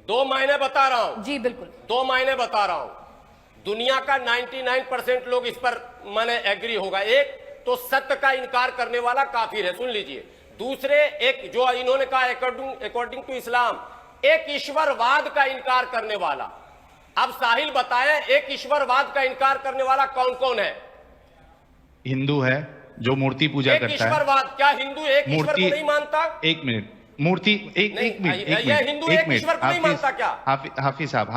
दो महीने बता रहा हूं जी बिल्कुल, 2 महीने बता रहा हूं। दुनिया का 99% लोग इस पर माने एग्री होगा। एक तो सत्य का इनकार करने वाला काफिर है, सुन लीजिए। दूसरे, एक जो इन्होंने कहा अकॉर्डिंग टू इस्लाम, एक ईश्वरवाद का इनकार करने वाला। अब साहिल बताएं, एक ईश्वरवाद का इनकार करने वाला कौन कौन है? हिंदू है जो मूर्ति पूजा एक करता है। ईश्वरवाद, क्या हिंदू एक ईश्वर को नहीं मानता? एक मिनट, मूर्ति एक नहीं, एक मिनट ये एक मिनट हिंदू एक एक मिनट ईश्वर को नहीं मानता क्या? हाफिज साहब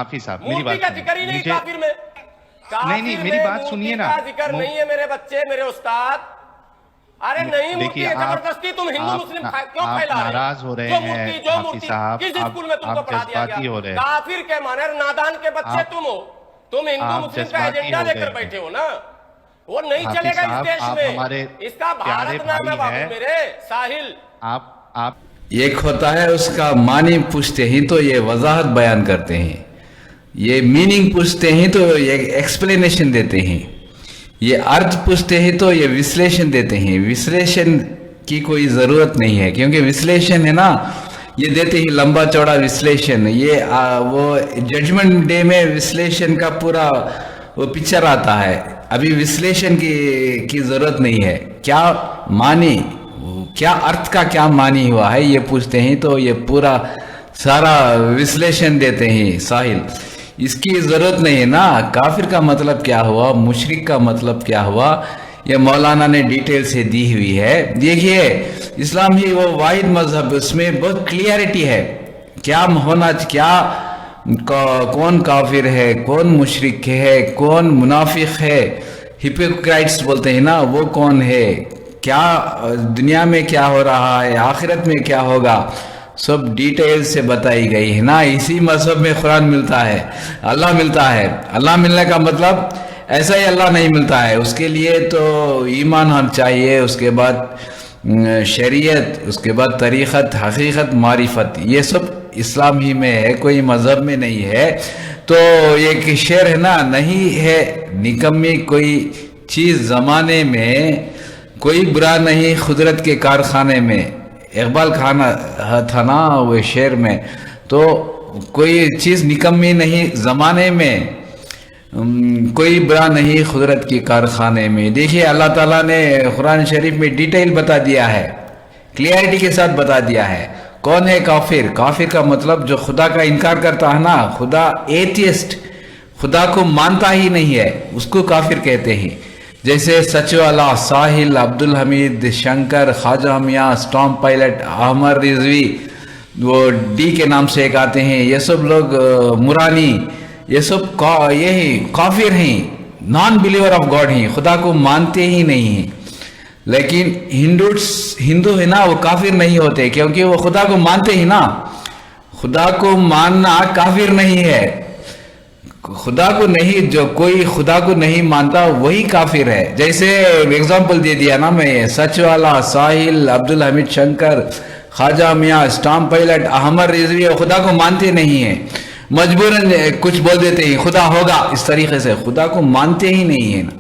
मेरी मूर्ति बात का सुनिए। जिक्र ही नहीं मुझे काफिर में। नहीं, मेरी बात सुनिए ना। मूर्ति का जिक्र नहीं है मेरे बच्चे, मेरे उस्ताद। अरे नहीं, मूर्ति देखिए, है, जबरदस्ती तुम हिंदू मुस्लिम क्यों फैला रहे हो? नाराज हो रहे जो हैं मूर्ति, जो हाफिज मूर्ति साहब, किस स्कूल में तुमको आप पढ़ा दिया जज्बाती हो गया? रहे हैं। काफिर के माने नादान के बच्चे तुम हो। तुम हिंदू आप मुस्लिम का जज्बाती एजेंडा हो लेकर गए बैठे हो ना। वो नहीं हाफिज चलेगा इस साहब, देश आप में। हमारे इसका प्यारे भारत नाम है भाई बाबू हैं। मेरे साहिल। आप एक होता है उसका मानी पूछते ही तो ये वजाहत बयान करते हैं, ये मीनिंग पूछते हैं तो ये एक्सप्लेनेशन देते हैं, ये अर्थ पूछते हैं तो ये विश्लेषण देते हैं। विश्लेषण की कोई ज़रूरत नहीं है, क्योंकि विश्लेषण है ना, ये देते ही लंबा चौड़ा विश्लेषण। ये वो जजमेंट डे में विश्लेषण का पूरा वो पिक्चर आता है। अभी विश्लेषण की ज़रूरत नहीं है। क्या मानी, क्या अर्थ का क्या मानी हुआ है ये पूछते हैं तो ये पूरा सारा विश्लेषण देते हैं साहिल। इसकी ज़रूरत नहीं है ना। काफिर का मतलब क्या हुआ, मुशरिक का मतलब क्या हुआ, ये मौलाना ने डिटेल से दी हुई है। देखिए, इस्लाम ही वो वाहिद मजहब, उसमें बहुत क्लियरिटी है क्या होना, क्या कौन काफिर है, कौन मुशरिक है, कौन मुनाफिक है, हिपोक्राइट्स बोलते हैं ना, वो कौन है, क्या दुनिया में क्या हो रहा है, आखिरत में क्या होगा, सब डिटेल से बताई गई है ना। इसी मजहब में कुरान मिलता है, अल्लाह मिलता है। अल्लाह मिलने का मतलब ऐसा ही अल्लाह नहीं मिलता है, उसके लिए तो ईमान होना चाहिए, उसके बाद शरीयत, उसके बाद तरीक़त, हकीकत, मारिफत, ये सब इस्लाम ही में है, कोई मज़हब में नहीं है। तो एक शेर है ना, नहीं है निकम्मी कोई चीज़ ज़माने में, कोई बुरा नहीं कुदरत के कारखाने में। इकबाल खाना था ना वो शेर में। तो कोई चीज़ निकम्मी नहीं ज़माने में, कोई बुरा नहीं कुदरत के कारखाने में। देखिए, अल्लाह ताला ने कुरान शरीफ में डिटेल बता दिया है, क्लियरिटी के साथ बता दिया है कौन है काफिर। काफिर का मतलब जो खुदा का इनकार करता है ना, खुदा एथियस्ट, खुदा को मानता ही नहीं है, उसको काफिर कहते हैं। जैसे सचवाला, साहिल, अब्दुल हमीद, शंकर, ख्वाजा मियाँ, स्टॉम पायलट, अहमद रिजवी, वो डी के नाम से एक आते हैं, ये सब लोग, मुरानी, ये सब यही काफिर हैं, नॉन बिलीवर ऑफ गॉड हैं, खुदा को मानते ही नहीं हैं। लेकिन हिंदू है ना, वो काफिर नहीं होते, क्योंकि वो खुदा को मानते ही ना। खुदा को मानना काफिर नहीं है। खुदा को नहीं, जो कोई खुदा को नहीं मानता वही काफिर है। जैसे एग्जांपल दे दिया ना मैं, सच वाला, साहिल, अब्दुल हमीद, शंकर, ख्वाजा मियाँ, स्टॉम पायलट, अहमद रिजवी खुदा को मानते नहीं है, मजबूरन कुछ बोल देते हैं खुदा होगा, इस तरीके से खुदा को मानते ही नहीं है ना।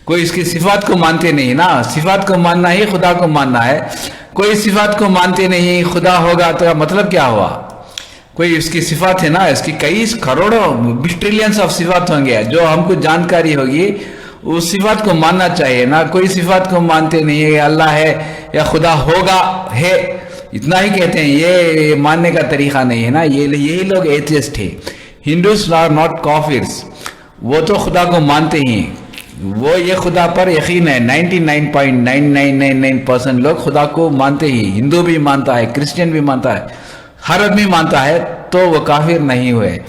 कोई इसकी सिफात को मानते नहीं ना, सिफात को मानना ही खुदा को मानना है। कोई सिफात को मानते नहीं, खुदा होगा तो मतलब क्या हुआ? कोई इसकी सिफात है ना, इसकी कई करोड़ों ट्रिलियंस ऑफ सिफात होंगे, जो हमको जानकारी होगी उस सिफात को मानना चाहिए ना। कोई सिफात को मानते नहीं है, अल्लाह है या खुदा होगा है, इतना ही कहते हैं, ये मानने का तरीका नहीं है ना। यही लोग एथियस्ट है। हिंदूज आर नॉट काफिर्स, वो तो खुदा को मानते ही, वो ये खुदा पर यकीन है। 99.9999% लोग खुदा को मानते ही, हिंदू भी मानता है, क्रिश्चियन भी मानता है, हर आदमी मानता है, तो वो काफिर नहीं हुए।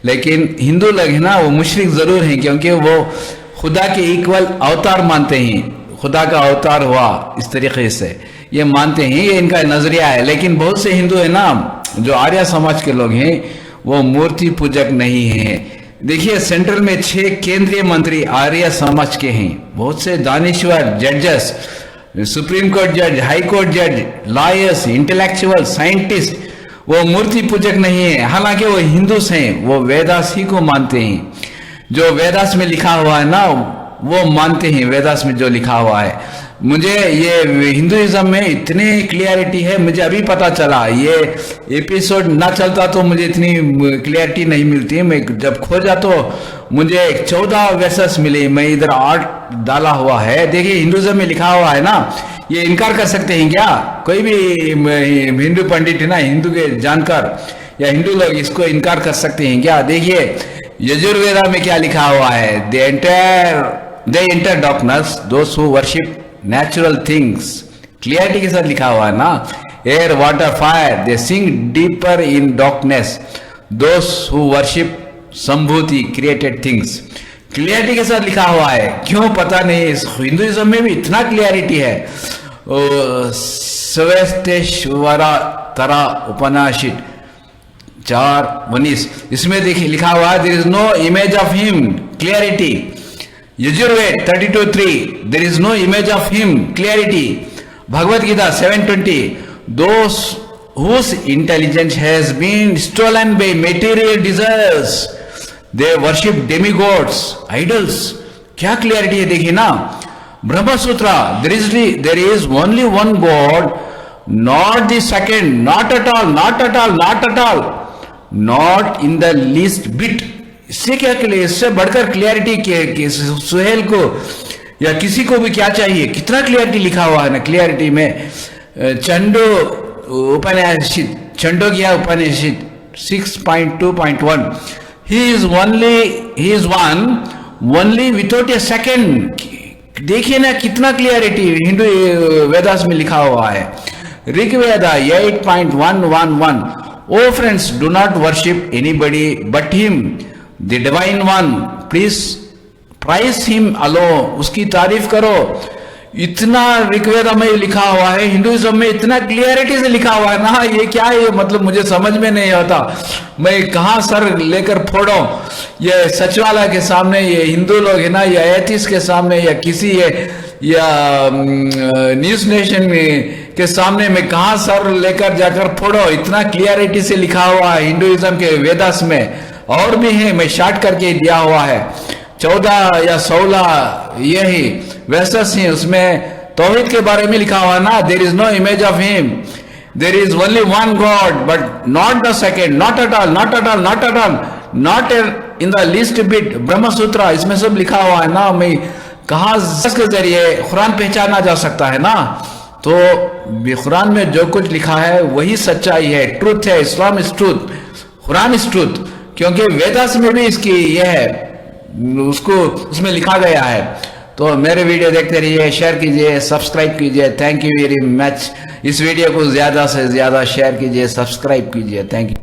लेकिन हिंदू लोग है ना, वो मुशरिक जरूर हैं, क्योंकि वो खुदा के इक्वल अवतार मानते हैं, खुदा का अवतार हुआ इस तरीके से ये मानते हैं, ये इनका नजरिया है। लेकिन बहुत से हिंदू है ना, जो आर्य समाज के लोग हैं, वो मूर्ति पूजक नहीं है। देखिए, सेंट्रल में 6 केंद्रीय मंत्री आर्य समाज के हैं, बहुत से दानिश्वर, जजेस, सुप्रीम कोर्ट जज, हाई कोर्ट जज, लॉयर्स, इंटेलेक्चुअल, साइंटिस्ट, वो मूर्ति पूजक नहीं है। हालांकि वो हिंदूस हैं, वो वेदास ही को मानते हैं, जो वेदास में लिखा हुआ है ना वो मानते हैं, वेदास में जो लिखा हुआ है। मुझे ये हिंदुइज्म में इतनी क्लियरिटी है, मुझे अभी पता चला। ये एपिसोड ना चलता तो मुझे इतनी क्लियरिटी नहीं मिलती। मैं जब खोजा तो मुझे 14 वर्सेस मिले, मैं इधर 8 डाला हुआ है। देखिए हिंदुइज्म में लिखा हुआ है ना, ये इनकार कर सकते हैं क्या? कोई भी हिंदू पंडित है ना, हिंदू के जानकार या हिंदू लोग इसको इनकार कर सकते हैं क्या? देखिए यजुर्वेदा में क्या लिखा हुआ है, they enter darkness those who worship natural things. Clarity के साथ लिखा हुआ है ना, air water fire they sink deeper in darkness those who worship संभूति क्रिएटेड थिंग्स। क्लियरिटी के साथ लिखा हुआ है, क्यों पता नहीं। हिंदुइज्म में भी इतना क्लियरिटी है। स्वेस्तेश्वरा तरा उपनिषद 4:19 इसमें देखिए लिखा हुआ है, there is no image of him, clarity. Yajurveda 32:3 there is no image of him, clarity. Bhagavad Gita 7:20 those whose intelligence has been stolen by material desires they worship demigods, idols। क्या क्लियरिटी है देखिए ना। ब्रह्म सूत्र there is only one God, not the second, not at all, not at all, not at all, not in the least bit। इससे क्या clear, इससे बढ़कर clarity के सुहेल को या किसी को भी क्या चाहिए, कितना क्लियरिटी लिखा हुआ है ना। क्लियरिटी में चंडो उपनिषद, छंदोग्य उपनिषद 6.2.1 he is one only without a second। देखिए ना कितना क्लियरिटी हिंदू वेदास में लिखा हुआ है। Rigveda 8.111 O friends do not worship anybody but him the divine one, please praise him alone. उसकी तारीफ करो। इतना ऋग्वेदा में लिखा हुआ है, हिंदुइज्म में इतना क्लियरिटी से लिखा हुआ है ना। ये क्या है, मतलब मुझे समझ में नहीं आता। मैं कहाँ सर लेकर फोड़ूं। ये सचिवालय के सामने ये हिंदू लोग है ना, या एथिस्ट के सामने, या किसी या न्यूज नेशन के सामने मैं कहाँ सर लेकर जाकर फोड़ो। इतना क्लियरिटी से लिखा हुआ है हिंदुइज्म के वेदास में। और भी है, मैं शार्ट करके दिया हुआ है 14 या 16 यही वर्सेस हैं। उसमें तौहीद के बारे में लिखा हुआ ना, there is no image of him, there is only one God but not the second, not at all, not at all, not at all, not in the least bit. Brahma Sutra इसमें सब लिखा हुआ है ना। मैं कहाँ के जरिए कुरान पहचाना जा सकता है ना। तो कुरान में जो कुछ लिखा है वही सच्चाई है, ट्रूथ है। Islam is truth, Quran is truth. क्योंकि वेदास में भी इसकी यह है, उसको उसमें लिखा गया है। तो मेरे वीडियो देखते रहिए, शेयर कीजिए, सब्सक्राइब कीजिए। Thank you very much. इस वीडियो को ज्यादा से ज्यादा शेयर कीजिए, सब्सक्राइब कीजिए। Thank you.